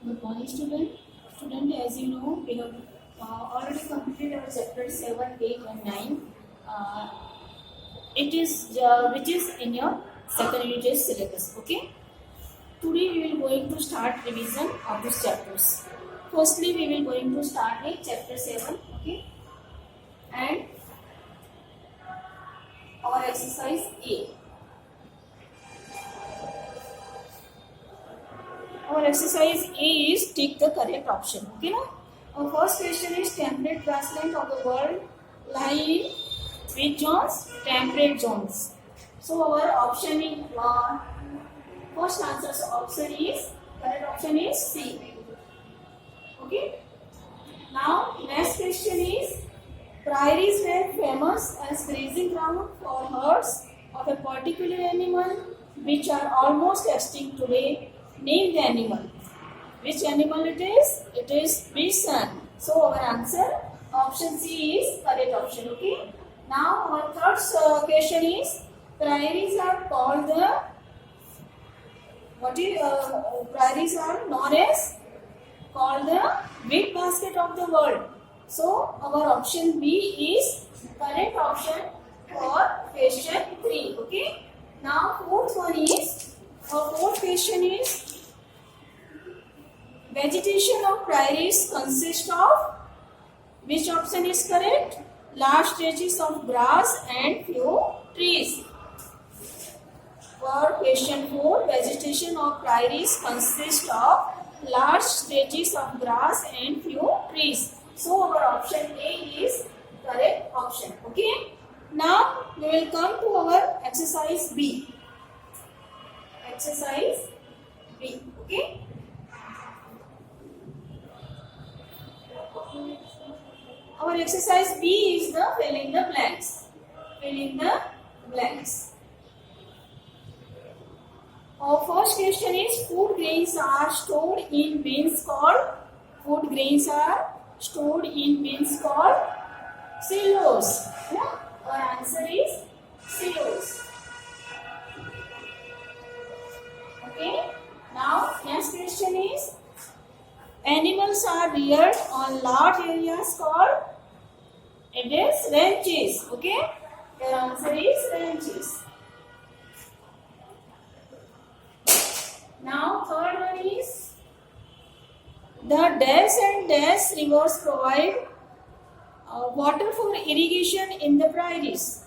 Good morning, student. Student, as you know, we have already completed our chapter 7, 8 and 9. Uh, it is which is in your second unit test syllabus. Okay. Today we will going to start revision of these chapters. Firstly, we will going to start with chapter 7. Okay. And our exercise A. Our exercise A is take the correct option. Okay, now our first question is temperate grassland of the world lie in which zones? Temperate zones. So our option is first answer. So option is correct option is C. Okay. Now next question is prairies were famous as grazing ground for herds of a particular animal which are almost extinct today. Name the animal. Which animal it is? It is bison. So our answer option C is correct option. Okay. Now our third question is prairies are called the prairies are known as called the wheat basket of the world. So our option B is correct option for question 3. Okay. Now fourth question is vegetation of prairies consists of which option is correct? Large stretches of grass and few trees. For question 4, vegetation of prairies consists of large stretches of grass and few trees. So our option A is correct option. Okay. Now we will come to our exercise B. Exercise B. Okay. Our exercise B is the fill in the blanks. Fill in the blanks. Our first question is food grains are stored in bins called silos. Yeah? Our answer is silos. Okay. Now next question is animals are reared on large areas called it is ranches. Okay. Your answer is ranches. Now third one is the dash and dash rivers provide water for irrigation in the prairies.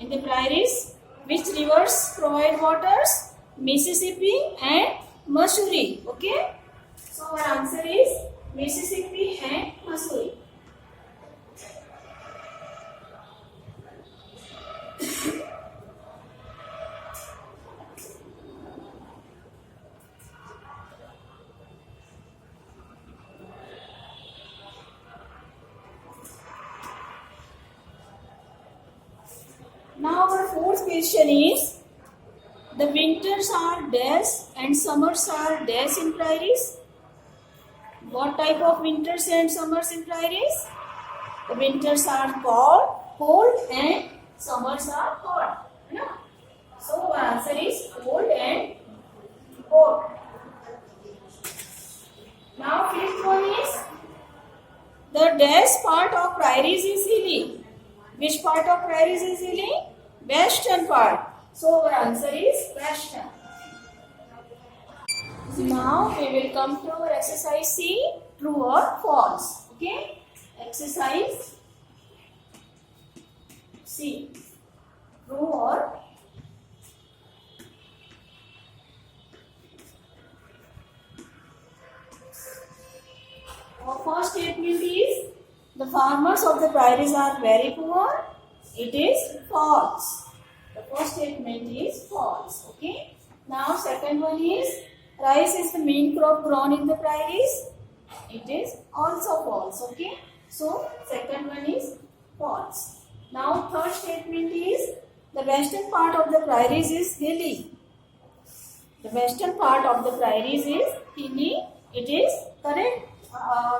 In the prairies, which rivers provide waters? Mississippi and Missouri. Okay. So our answer is Mississippi and Missouri. Now our fourth question is the winters are dash and summers are dash in prairies. What type of winters and summers in prairies? The winters are cold and summers are hot. No? So our answer is cold and hot. Now fifth one is the dash part of prairies is hilly. Which part of prairies is hilly? Western part. So our answer is western. Now we will come to our exercise C, true or false. Okay. Exercise C, true or our first statement is the farmers of the prairies are very poor. It is false. The first statement is false. Okay. Now second one is rice is the main crop grown in the prairies. It is also false. Okay. So second one is false. Now third statement is the western part of the prairies is hilly. The western part of the prairies is hilly. It is correct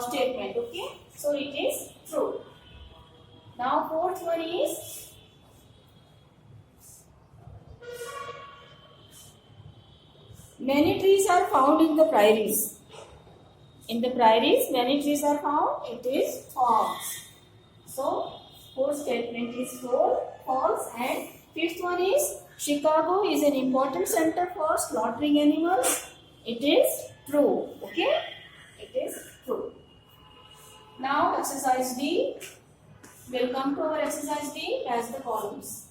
statement. Okay. So it is true. Now fourth one is many trees are found in the prairies. In the prairies, many trees are found. It is false. So, fourth statement is false. And fifth one is Chicago is an important center for slaughtering animals. It is true. Okay? It is true. Now, exercise D. We'll come to our exercise D as the columns.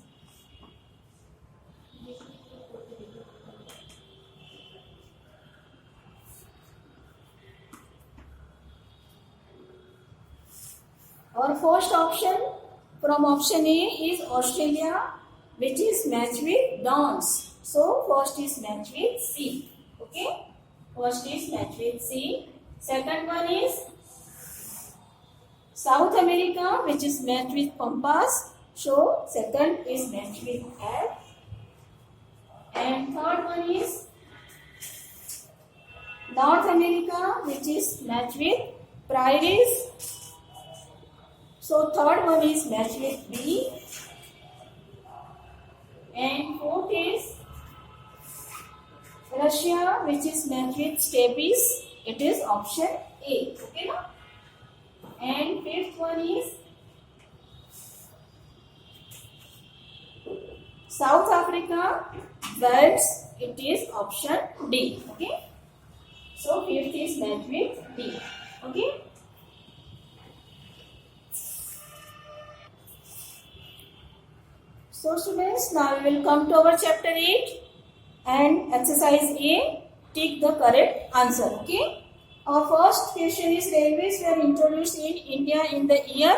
Our first option from option A is Australia, which is matched with dons. So, first is matched with C. Okay? First is matched with C. Second one is South America, which is matched with Pampas. So, second is matched with F. And third one is North America, which is matched with prairies. So, third one is matched with B. And fourth is Russia, which is matched with steppes. It is option A. Okay, no? And fifth one is South Africa, birds. It is option D. Okay. So, fifth is matched with D. Okay. So students, now we will come to our chapter 8 and exercise A, tick the correct answer. Okay. Our first question is railways were introduced in India in the year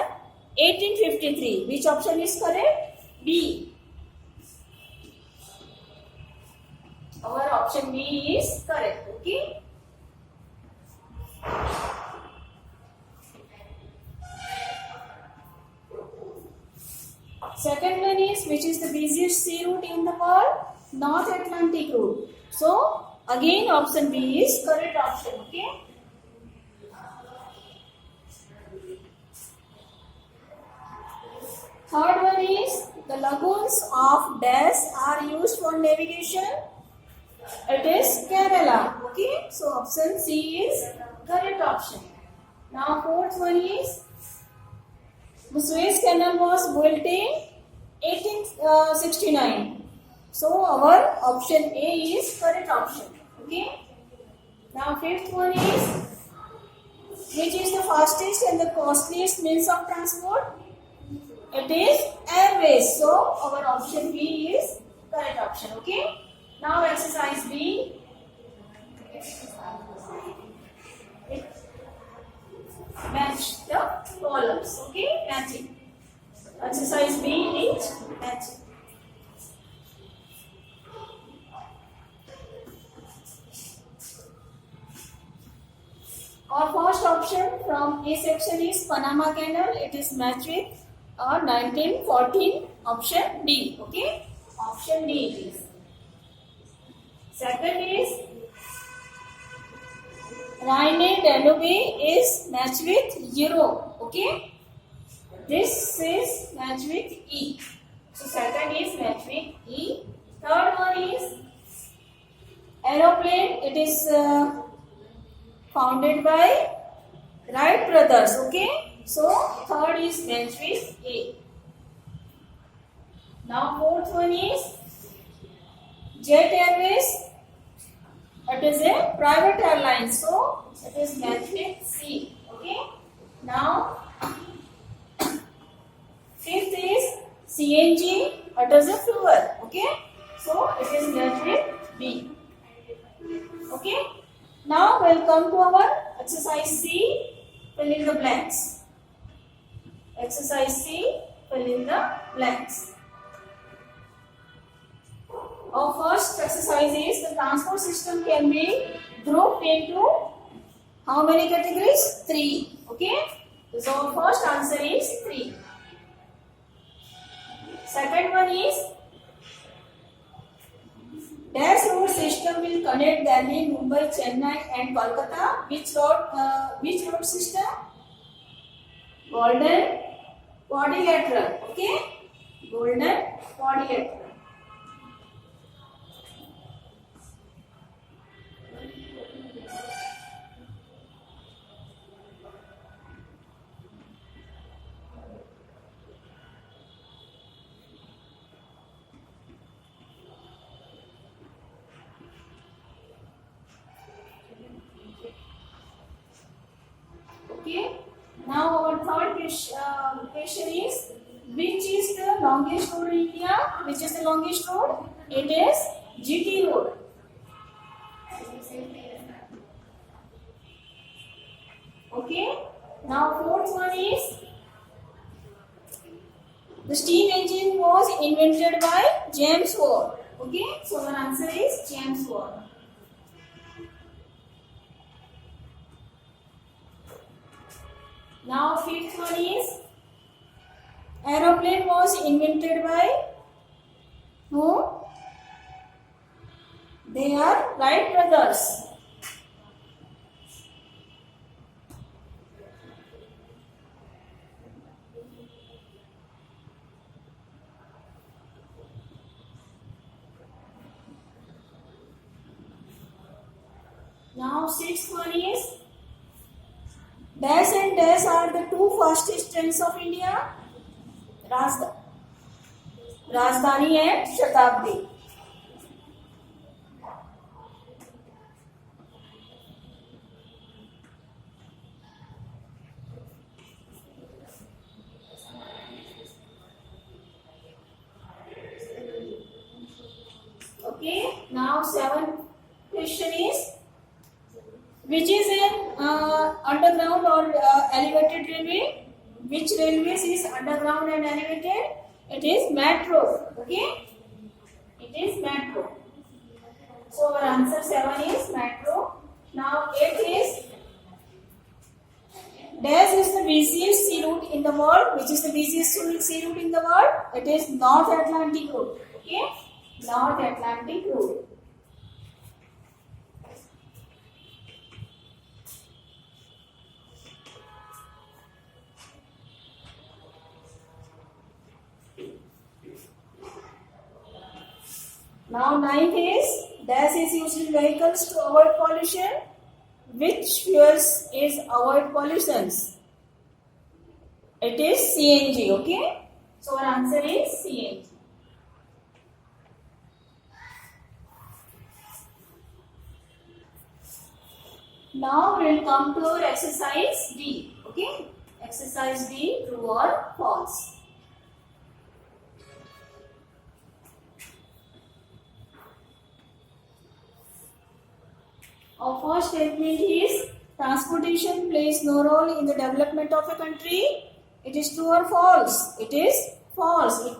1853. Which option is correct? B. Our option B is correct. Okay. Second one is which is the busiest sea route in the world? North Atlantic route. So again option B is correct option. Okay. Third one is the lagoons of dash are used for navigation. It is Kerala. Okay. So option C is correct option. Now fourth one is the Suez Canal was built in 1869. So our option A is correct option. Okay. Now fifth one is which is the fastest and the costliest means of transport? It is airways. So our option B is correct option. Okay. Now exercise B. Match the columns. Okay. Matching. Exercise B is matching. Our first option from A section is Panama Canal. It is matched with 1914 option D. Okay. Option D it is. Second is Rhine Danube is matched with Euro. Okay. This is matched with E. So second is matched with E. Third one is aeroplane. It is founded by Wright brothers. Okay. So third is matched with A. Now fourth one is Jet Airways. It is a private airline. So it is matched with C. Okay. Now fifth is CNG. It is a fuel. Okay. So it is matched with B. Okay. Now we'll come to our exercise C. Fill in the blanks. Exercise C. Fill in the blanks. Our first exercise is the transport system can be grouped into how many categories? 3. Okay. So our first answer is 3. Second one is dash road system will connect Delhi, Mumbai, Chennai and Kolkata. Which road system? Golden quadrilateral. Okay. Golden quadrilateral. Now our third question is, which is the longest road in India? Which is the longest road? It is GT road. Okay. Now fourth one is, the steam engine was invented by James Watt. Okay. So the answer is James Watt. Now fifth one is, aeroplane was invented by who? They are Wright brothers. Now sixth one is, dash and dash are the two fastest trains of India. Rajdhani and Shatabdi. Okay. Now seventh question is, which is an underground or elevated railway? Which railways is underground and elevated? It is metro. Okay, it is metro. So our answer 7 is metro. Now 8 is, dash is the busiest sea route in the world. Which is the busiest sea route in the world? It is North Atlantic route. Okay, North Atlantic route. Now ninth is, dash is used in vehicles to avoid pollution. Which fuels is avoid pollutions? It is CNG. Okay, so our answer is CNG. Now we will come to our exercise D. Okay, exercise D, true or false. Our first statement is, transportation plays no role in the development of a country. It is true or false? It is false. It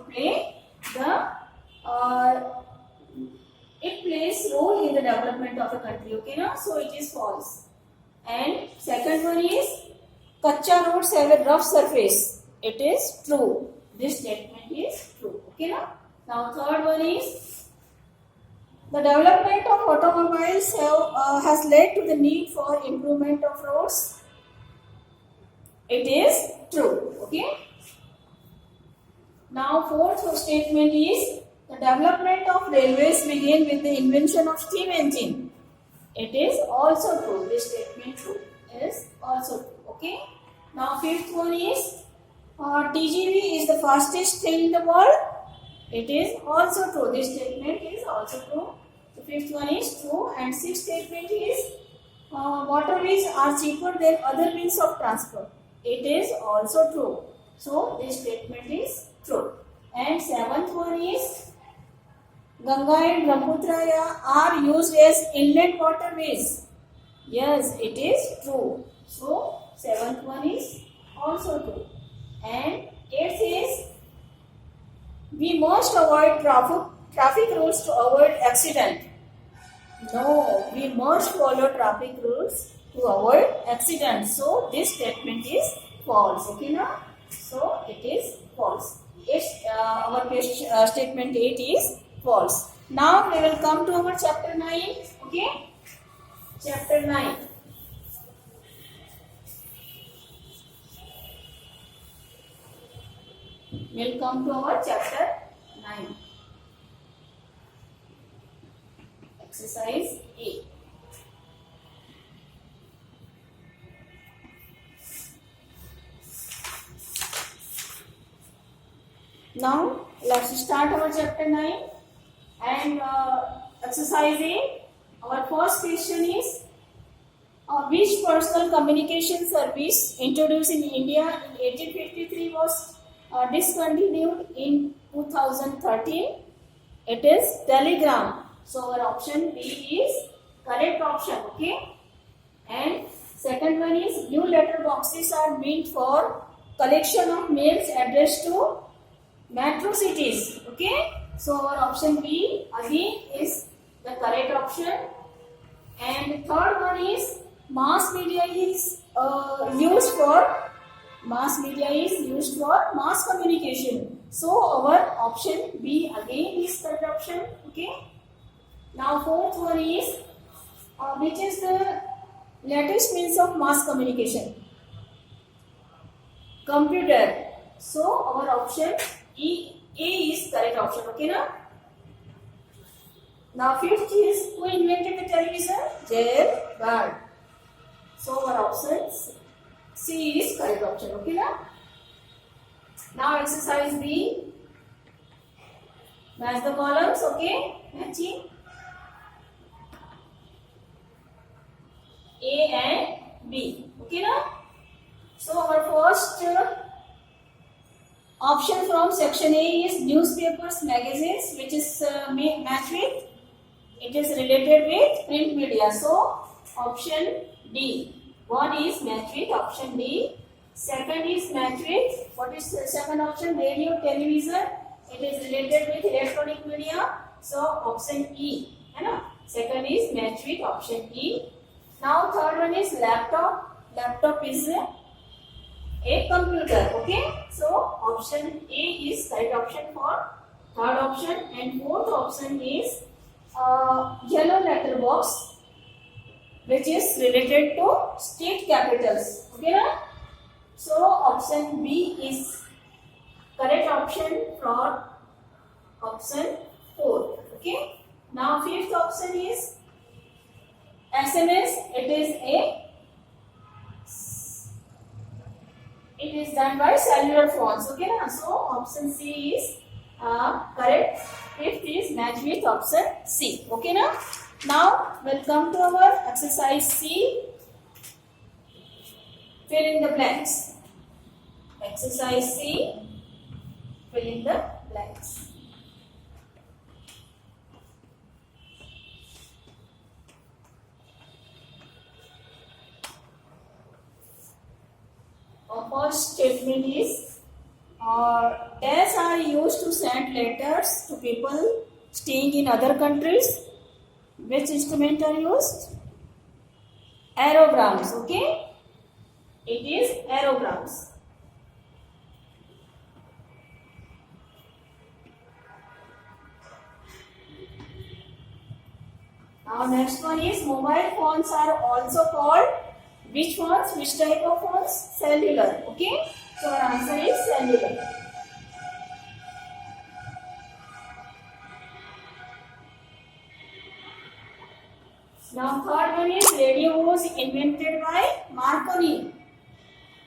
plays role in the development of a country. Okay, now so it is false. And second one is, kacha roads have a rough surface. It is true. This statement is true. Okay, now third one is, the development of automobiles has led to the need for improvement of roads. It is true. Okay. Now fourth statement is, the development of railways began with the invention of steam engine. It is also true. This statement true is also true. Okay. Now fifth one is, TGV is the fastest train in the world. It is also true. This statement is also true. The fifth one is true. And sixth statement is, waterways are cheaper than other means of transport. It is also true. So this statement is true. And seventh one is, Ganga and Brahmaputra are used as inlet waterways. Yes, it is true. So seventh one is also true. And eighth is, we must avoid traffic rules to avoid accident. No, we must follow traffic rules to avoid accident. So this statement is false. Okay, now? So it is false. Our statement 8 is false. Now we will come to our chapter 9. Okay, chapter 9. We will come to our chapter 9. Exercise A. Now let's start our chapter 9 and exercise A. Our first question is, which personal communication service introduced in India in 1853 was discontinued in 2013? It is telegram. So our option B is correct option. Okay. And second one is new letter boxes are meant for collection of mails addressed to metro cities. Okay. So our option B again is the correct option. And third one is mass media is used for mass communication. So our option B again is correct option. Okay. Now fourth one is which is the latest means of mass communication? Computer. So our option A is correct option. Okay, na? Now fifth is who invented the television? J.L. Bard. So our option C is correct option. Okay, na? Now exercise B. Match the columns. Okay, matching A and B. Okay, na? So our first option from section A is newspapers, magazines, which is matched with. It is related with print media. So option D. One is matched with option D. Second is matched with, what is the second option? Radio, television. It is related with electronic media. So option E. Second is matched with option E. Now third one is laptop. Laptop is a computer. Okay. So option A is correct option for third option. And fourth option is yellow letter box, which is related to state capitals. Okay, na? So option B is correct option for option 4. Okay. Now fifth option is SMS. It is done by cellular phones. Okay, na? So option C is correct. Fifth is matched with option C. Okay, na? Now we'll come to our exercise C. Fill in the blanks. Exercise C. Fill in the blanks. Our first statement is dash are used to send letters to people staying in other countries. Which instrument are used? Aerograms. Okay. It is aerograms. Now next one is mobile phones are also called which phones? Which type of phones? Cellular. Okay. So our answer is cellular. Now third one is radio was invented by Marconi.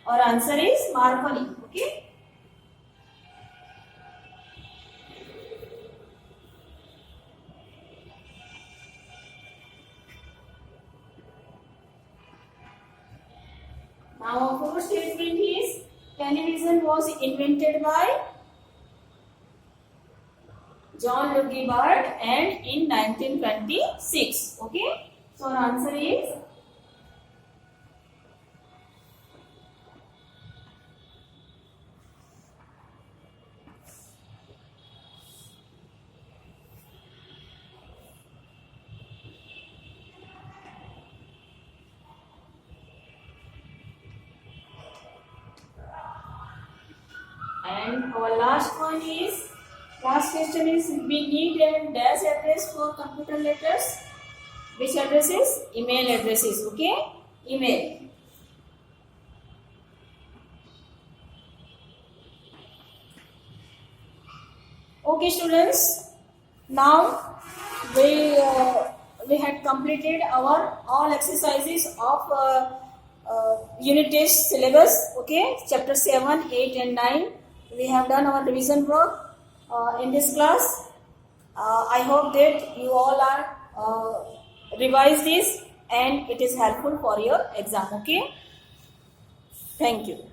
Our answer is Marconi. Okay. Now our fourth statement is television was invented by John Logie Bard and in 1926. Okay. So our answer is and our last question is we need a dash address for computer letters. Which addresses? Email addresses. Okay. Email. Okay, students. Now we had completed our all exercises of unit test syllabus. Okay, chapter 7, 8, and 9. We have done our revision work in this class. I hope that you all are revise this and it is helpful for your exam. Okay, thank you.